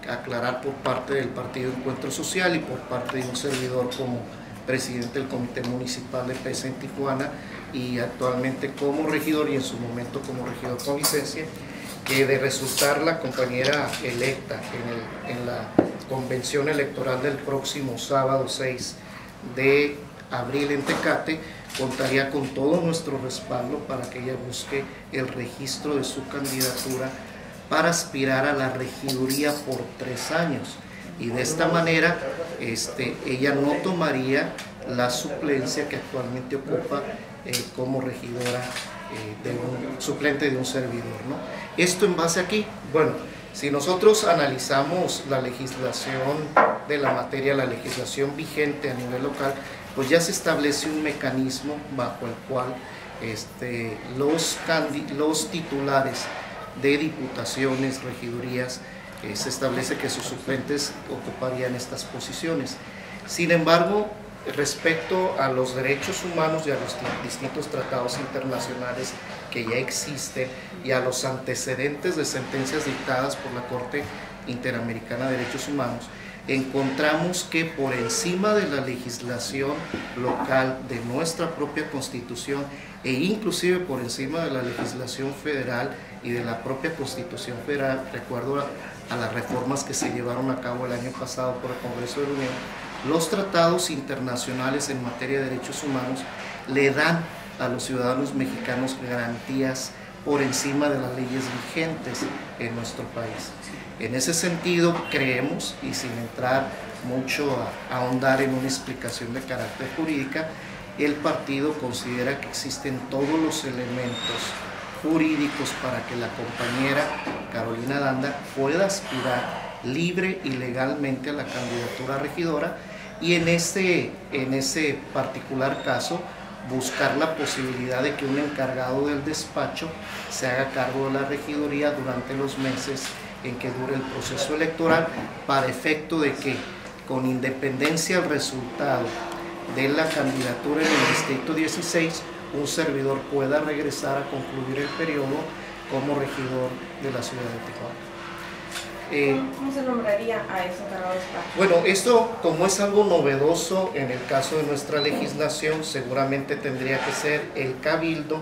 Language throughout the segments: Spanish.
Aclarar por parte del Partido Encuentro Social y por parte de un servidor como presidente del Comité Municipal de PES en Tijuana y actualmente como regidor y en su momento como regidor con licencia, que de resultar la compañera electa en la convención electoral del próximo sábado 6 de abril en Tecate, contaría con todo nuestro respaldo para que ella busque el registro de su candidatura para aspirar a la regiduría por 3 años, y de esta manera ella no tomaría la suplencia que actualmente ocupa como regidora suplente de un servidor, ¿no? Esto en base aquí, bueno, si nosotros analizamos la legislación de la materia, la legislación vigente a nivel local, pues ya se establece un mecanismo bajo el cual los titulares de diputaciones, regidurías, se establece que sus suplentes ocuparían estas posiciones. Sin embargo, respecto a los derechos humanos y a los distintos tratados internacionales que ya existen y a los antecedentes de sentencias dictadas por la Corte Interamericana de Derechos Humanos, encontramos que por encima de la legislación local de nuestra propia Constitución e inclusive por encima de la legislación federal y de la propia Constitución federal, recuerdo a las reformas que se llevaron a cabo el año pasado por el Congreso de la Unión, los tratados internacionales en materia de derechos humanos le dan a los ciudadanos mexicanos garantías por encima de las leyes vigentes en nuestro país. En ese sentido, creemos, y sin entrar mucho a ahondar en una explicación de carácter jurídica, el partido considera que existen todos los elementos jurídicos para que la compañera Carolina Danda pueda aspirar libre y legalmente a la candidatura a regidora, y en ese particular caso buscar la posibilidad de que un encargado del despacho se haga cargo de la regiduría durante los meses en que dure el proceso electoral, para efecto de que, con independencia del resultado de la candidatura en el Distrito 16, un servidor pueda regresar a concluir el periodo como regidor de la ciudad de Tijuana. ¿Cómo se nombraría a ese encargado de despacho? Bueno, esto, como es algo novedoso en el caso de nuestra legislación, seguramente tendría que ser el Cabildo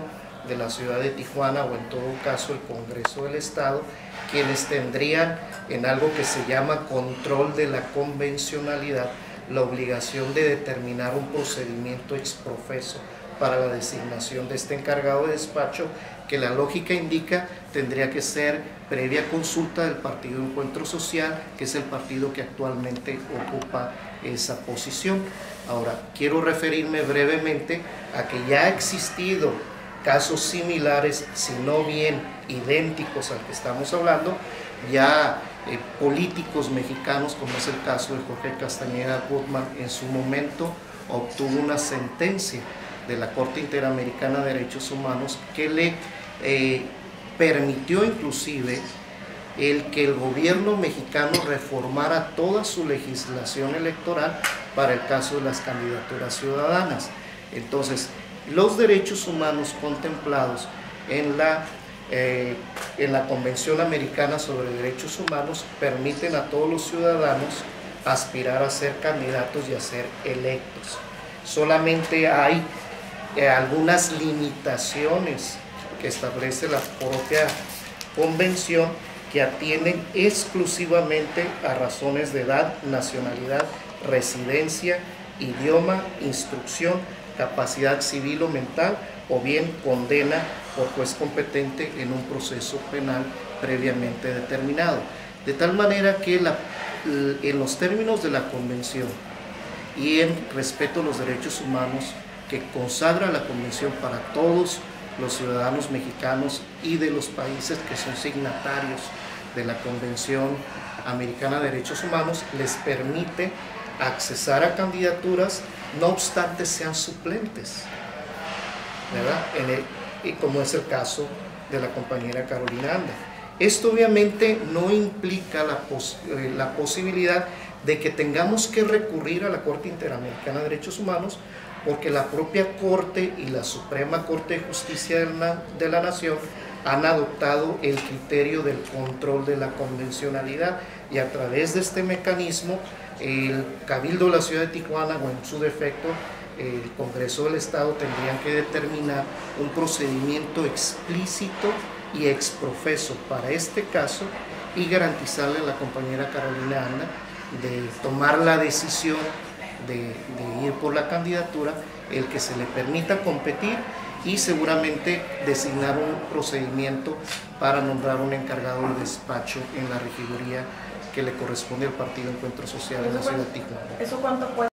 de la ciudad de Tijuana, o en todo caso el Congreso del Estado, quienes tendrían, en algo que se llama control de la convencionalidad, la obligación de determinar un procedimiento exprofeso para la designación de este encargado de despacho, que la lógica indica tendría que ser previa consulta del Partido Encuentro Social, que es el partido que actualmente ocupa esa posición. Ahora, quiero referirme brevemente a que ya ha existido casos similares, si no bien idénticos al que estamos hablando, ya políticos mexicanos, como es el caso de Jorge Castañeda Gutman, en su momento obtuvo una sentencia de la Corte Interamericana de Derechos Humanos que le permitió inclusive el que el gobierno mexicano reformara toda su legislación electoral para el caso de las candidaturas ciudadanas. Entonces, los derechos humanos contemplados en la Convención Americana sobre Derechos Humanos permiten a todos los ciudadanos aspirar a ser candidatos y a ser electos. Solamente hay algunas limitaciones que establece la propia convención, que atienden exclusivamente a razones de edad, nacionalidad, residencia, idioma, instrucción, capacidad civil o mental, o bien condena por juez competente en un proceso penal previamente determinado. De tal manera que en los términos de la convención y en respeto a los derechos humanos que consagra la convención para todos los ciudadanos mexicanos y de los países que son signatarios de la Convención Americana de Derechos Humanos, les permite accesar a candidaturas, no obstante sean suplentes, ¿verdad? Como es el caso de la compañera Carolina Danda. Esto obviamente no implica la posibilidad de que tengamos que recurrir a la Corte Interamericana de Derechos Humanos, porque la propia Corte y la Suprema Corte de Justicia de la Nación han adoptado el criterio del control de la convencionalidad, y a través de este mecanismo el Cabildo de la Ciudad de Tijuana, o en su defecto el Congreso del Estado, tendrían que determinar un procedimiento explícito y exprofeso para este caso y garantizarle a la compañera Carolina Anda de tomar la decisión de ir por la candidatura, el que se le permita competir y seguramente designar un procedimiento para nombrar un encargado de despacho en la regiduría que le corresponde al Partido Encuentro Social en la Ciudad de Tijuana. ¿Eso cuánto puede